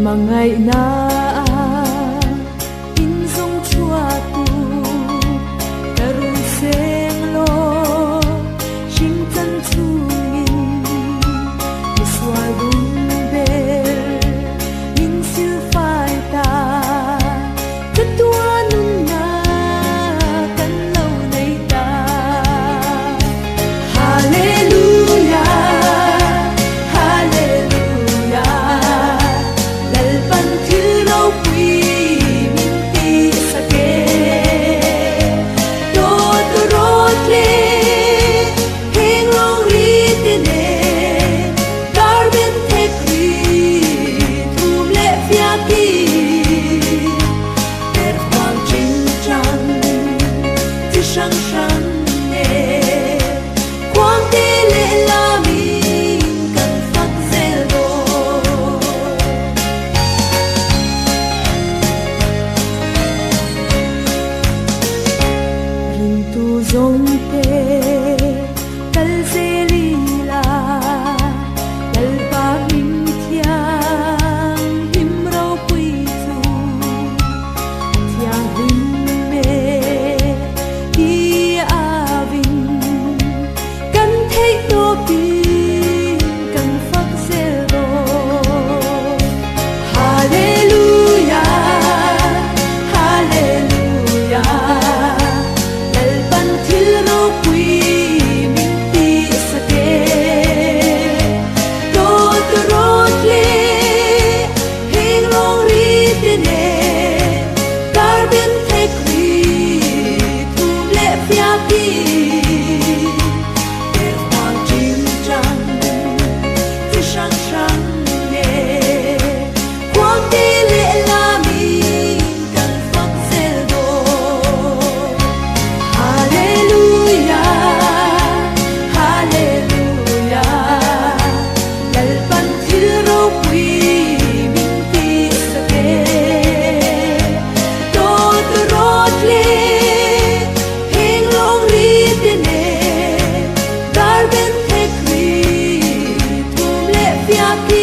mà ngày na in dung chua tu karun seng lo chim tan chu in iswal bum bel in sil phai ta katua nun na kan lâu nay ta hallelujah. Shang shang nè quang tê lệ la mi cần phát dễ đồ rin tu zong tê kal dê li la kal ba min thiang him rau quy tu thiang him Aquí